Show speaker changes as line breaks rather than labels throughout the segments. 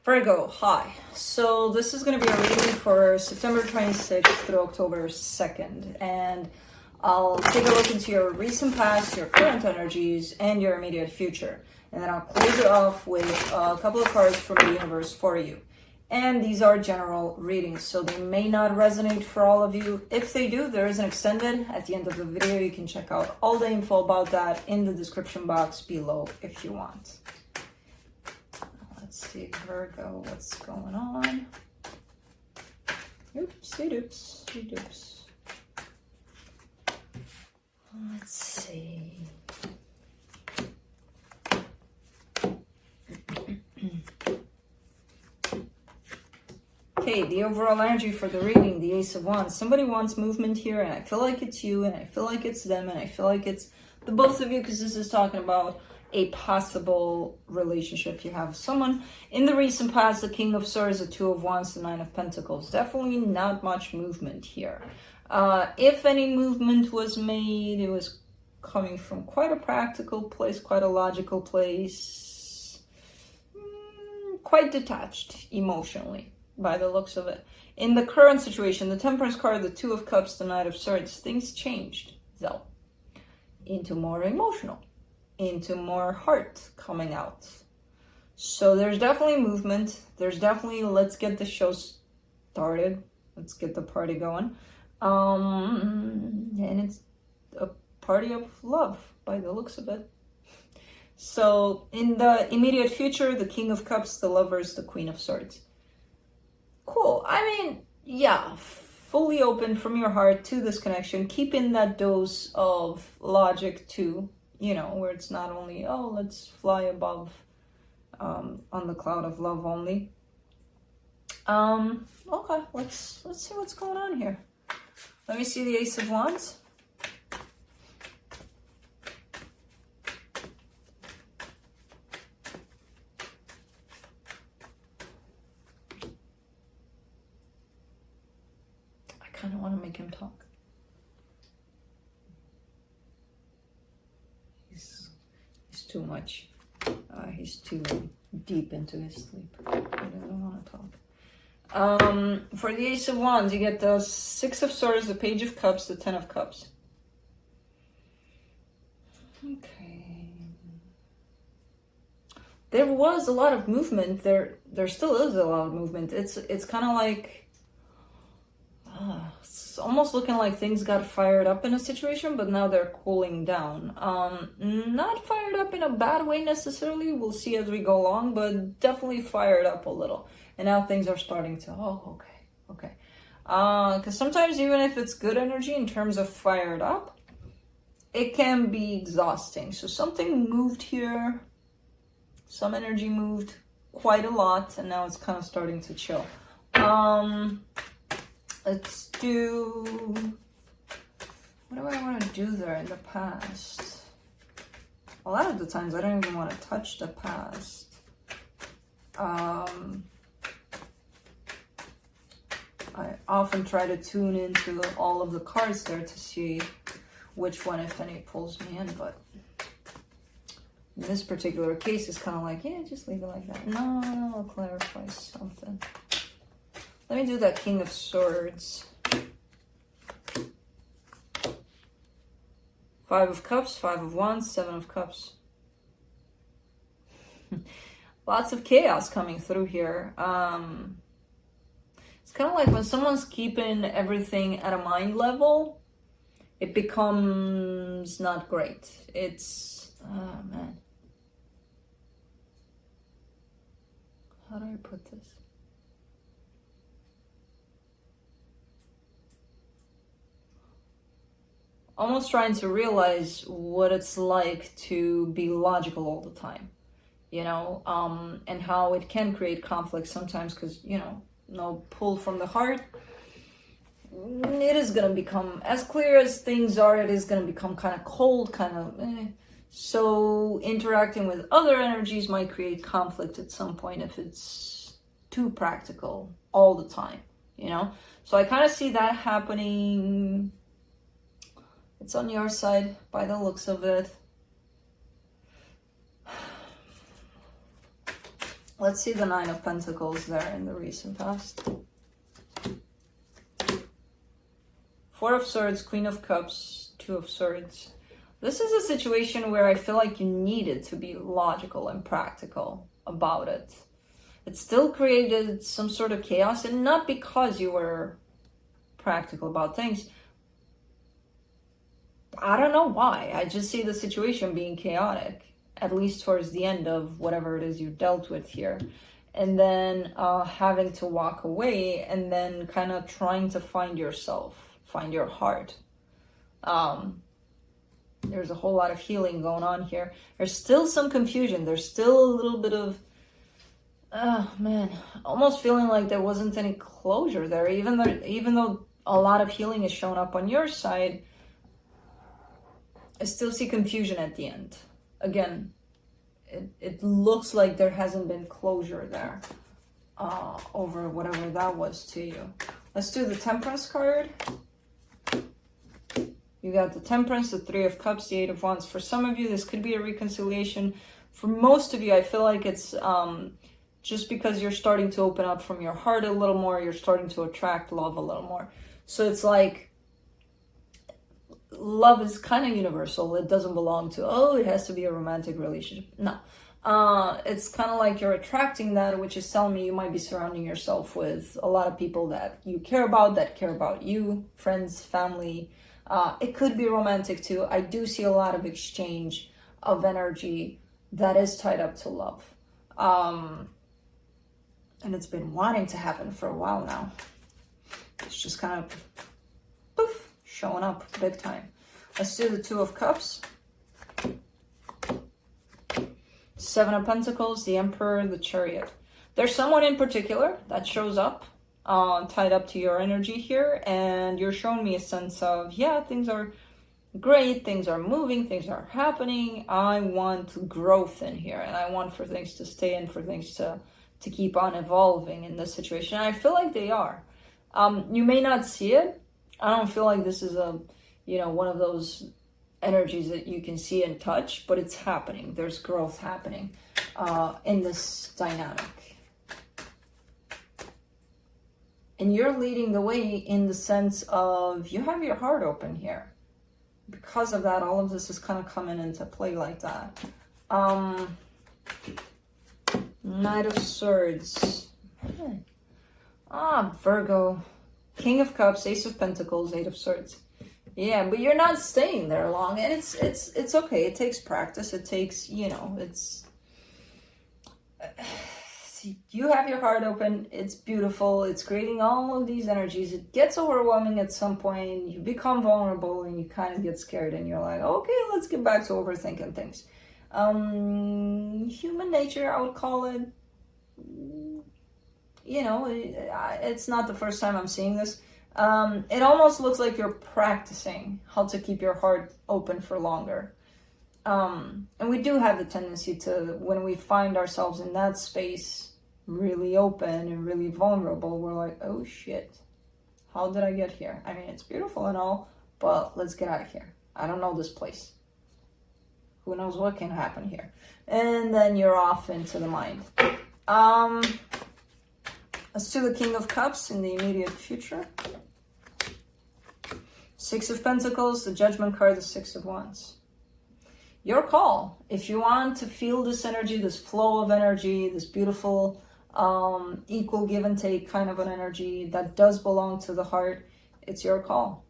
Virgo, hi. So this is going to be a reading for September 26th through October 2nd. And I'll take a look into your recent past, your current energies, and your immediate future. And then I'll close it off with a couple of cards from the universe for you. And these are general readings, so they may not resonate for all of you. If they do, there is an extended at the end of the video. You can check out all the info about that in the description box below if you want. Let's see, Virgo, what's going on? Oopsie doopsie doops. Let's see. Okay, the overall energy for the reading, the Ace of Wands. Somebody wants movement here, and I feel like it's you, and I feel like it's them, and I feel like it's the both of you, because this is talking about a possible relationship you have with someone. In the recent past, the King of Swords, the Two of Wands, the Nine of Pentacles. Definitely not much movement here. If any movement was made, it was coming from quite a practical place, quite a logical place. Quite detached emotionally, by the looks of it. In the current situation, the Temperance card, the Two of Cups, the Knight of Swords, things changed, though, into more emotional, into more heart coming out. So there's definitely movement. There's definitely, let's get the show started. Let's get the party going. And it's a party of love by the looks of it. So in the immediate future, the King of Cups, the Lovers, the Queen of Swords. Cool. I mean, yeah, fully open from your heart to this connection. Keep in that dose of logic too. You know, where it's not only, oh, let's fly above on the cloud of love only. Okay, let's see what's going on here. Let me see the Ace of Wands. I kind of want to make him talk. He's too much. He's too deep into his sleep. He doesn't want to talk. For the Ace of Wands, you get the Six of Swords, the Page of Cups, the Ten of Cups. Okay. There was a lot of movement. There still is a lot of movement. It's kind of like it's almost looking like things got fired up in a situation, but now they're cooling down. Not fired up in a bad way necessarily. We'll see as we go along, but definitely fired up a little. And now things are starting to, okay. Because sometimes even if it's good energy in terms of fired up, it can be exhausting. So something moved here. Some energy moved quite a lot, and now it's kind of starting to chill. Let's do, what do I want to do there in the past? A lot of the times I don't even want to touch the past. I often try to tune into all of the cards there to see which one, if any, pulls me in, but in this particular case, it's kind of like, yeah, just leave it like that. No, I'll clarify something. Let me do that King of Swords. Five of Cups, Five of Wands, Seven of Cups. Lots of chaos coming through here. It's kind of like when someone's keeping everything at a mind level, it becomes not great. It's, oh man. How do I put this? Almost trying to realize what it's like to be logical all the time, you know, and how it can create conflict sometimes because, you know, no pull from the heart. It is going to become, as clear as things are, it is going to become kind of cold, kind of So interacting with other energies might create conflict at some point if it's too practical all the time, you know. So I kind of see that happening. It's on your side by the looks of it. Let's see the Nine of Pentacles there in the recent past. Four of Swords, Queen of Cups, Two of Swords. This is a situation where I feel like you needed to be logical and practical about it. It still created some sort of chaos, and not because you were practical about things. I don't know why. I just see the situation being chaotic, at least towards the end of whatever it is you dealt with here. And then having to walk away, and then kind of trying to find yourself, find your heart. There's a whole lot of healing going on here. There's still some confusion. There's still a little bit of, oh man, almost feeling like there wasn't any closure there. Even though a lot of healing is showing up on your side, I still see confusion at the end. Again, it looks like there hasn't been closure there over whatever that was to you. Let's do the Temperance card. You got the Temperance, the Three of Cups, the Eight of Wands. For some of you, this could be a reconciliation. For most of you, I feel like it's just because you're starting to open up from your heart a little more. You're starting to attract love a little more. So it's like love is kind of universal. It doesn't belong to, oh, it has to be a romantic relationship. No. It's kind of like you're attracting that, which is telling me you might be surrounding yourself with a lot of people that you care about, that care about you, friends, family. It could be romantic too. I do see a lot of exchange of energy that is tied up to love. And it's been wanting to happen for a while now. It's just kind of poof, showing up big time. Let's do the Two of Cups. Seven of Pentacles, the Emperor, the Chariot. There's someone in particular that shows up tied up to your energy here, and you're showing me a sense of, yeah, things are great, things are moving, things are happening. I want growth in here, and I want for things to stay and for things to keep on evolving in this situation. And I feel like they are. You may not see it. I don't feel like this is a, one of those energies that you can see and touch, but it's happening. There's growth happening in this dynamic. And you're leading the way in the sense of you have your heart open here. Because of that, all of this is kind of coming into play like that. Knight of Swords. Virgo. King of Cups, Ace of Pentacles, Eight of Swords. Yeah, but you're not staying there long, and it's okay. It takes practice. It takes, you have your heart open. It's beautiful. It's creating all of these energies. It gets overwhelming at some point. You become vulnerable, and you kind of get scared, and you're like, okay, let's get back to overthinking things. Human nature, I would call it. It's not the first time I'm seeing this. It almost looks like you're practicing how to keep your heart open for longer. And we do have the tendency to, when we find ourselves in that space, really open and really vulnerable, we're like, oh shit, how did I get here? I mean, it's beautiful and all, but let's get out of here. I don't know this place. Who knows what can happen here? And then you're off into the mind. Let's do the King of Cups in the immediate future. Six of Pentacles, the Judgment card, the Six of Wands. Your call. If you want to feel this energy, this flow of energy, this beautiful, equal give and take kind of an energy that does belong to the heart, it's your call.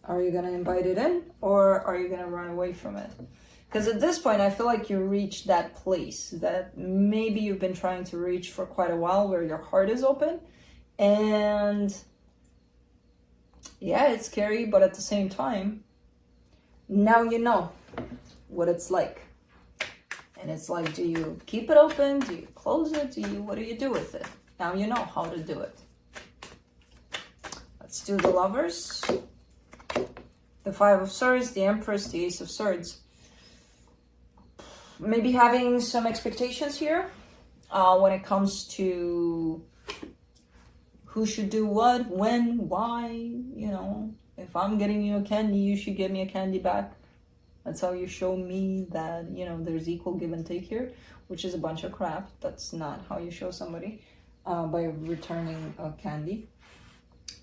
Are you going to invite it in, or are you going to run away from it? Because at this point, I feel like you reached that place that maybe you've been trying to reach for quite a while, where your heart is open. And yeah, it's scary, but at the same time, now you know what it's like. And it's like, do you keep it open? Do you close it? What do you do with it? Now you know how to do it. Let's do the Lovers. The Five of Swords, the Empress, the Ace of Swords. Maybe having some expectations here when it comes to who should do what, when, why. If I'm getting you a candy, you should give me a candy back. That's how you show me that, there's equal give and take here. which is a bunch of crap. That's not how you show somebody, by returning a candy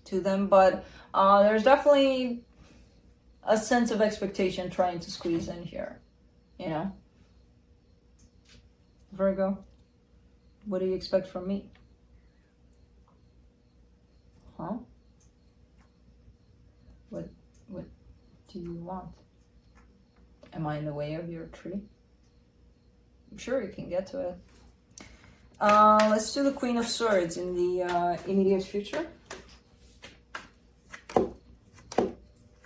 to them. But there's definitely a sense of expectation trying to squeeze in here, you know? Virgo, what do you expect from me? Huh? What do you want? Am I in the way of your tree? I'm sure you can get to it. Let's do the Queen of Swords in the immediate future.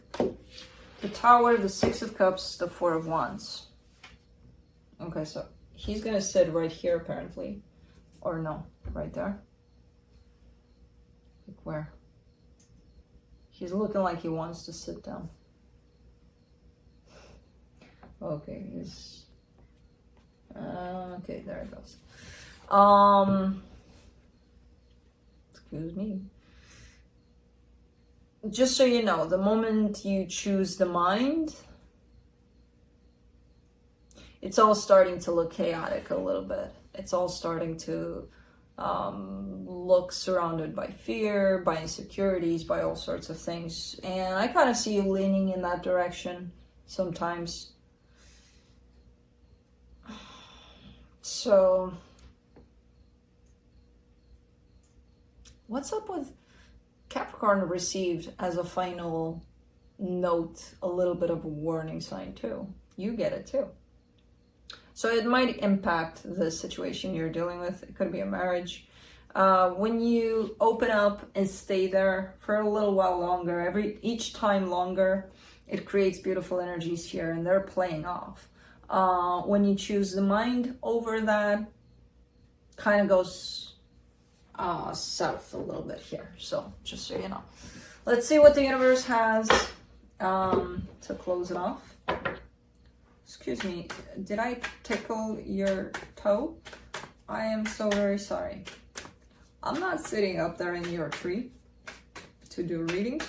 The Tower, the Six of Cups, the Four of Wands. Okay, so he's gonna sit right here apparently. Or no, right there. Like where? He's looking like he wants to sit down. Okay, he's... okay, there it goes. Excuse me. Just so you know, the moment you choose the mind, it's all starting to look chaotic a little bit. It's all starting to look surrounded by fear, by insecurities, by all sorts of things. And I kind of see you leaning in that direction sometimes. So, what's up with Capricorn? Received as a final note a little bit of a warning sign too. You get it too. So it might impact the situation you're dealing with. It could be a marriage. When you open up and stay there for a little while longer, each time longer, it creates beautiful energies here, and they're playing off. When you choose the mind over that, kind of goes south a little bit here. So just so you know. Let's see what the universe has to close it off. Excuse me, did I tickle your toe? I am so very sorry. I'm not sitting up there in your tree to do readings,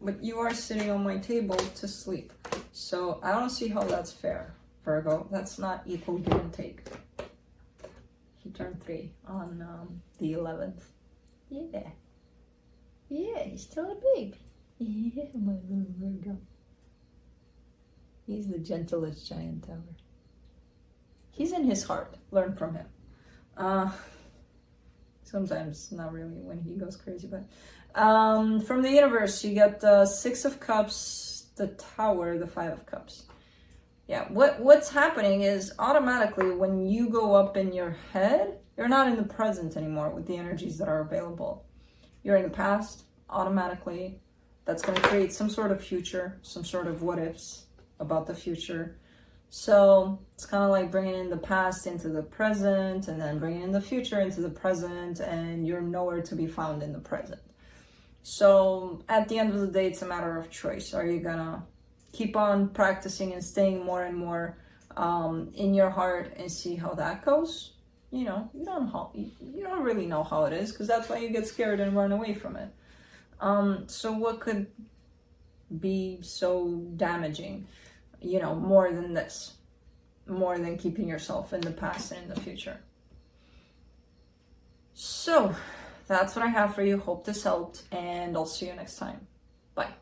but you are sitting on my table to sleep. So I don't see how that's fair, Virgo. That's not equal give and take. He turned 3 on the 11th. Yeah. Yeah, he's still a baby. Yeah, my little Virgo. He's the gentlest giant ever. He's in his heart. Learn from him. Sometimes not really when he goes crazy, but from the universe, you get the Six of Cups, the Tower, the Five of Cups. Yeah, what's happening is automatically when you go up in your head, you're not in the present anymore with the energies that are available. You're in the past, automatically. That's going to create some sort of future, some sort of what ifs about the future. So it's kind of like bringing in the past into the present, and then bringing in the future into the present, and you're nowhere to be found in the present. So at the end of the day, it's a matter of choice. Are you gonna keep on practicing and staying more and more in your heart and see how that goes? You know, you don't really know how it is, because that's why you get scared and run away from it. So what could be so damaging, you know, more than this, more than keeping yourself in the past and in the future? So that's what I have for you. Hope this helped, and I'll see you next time. Bye.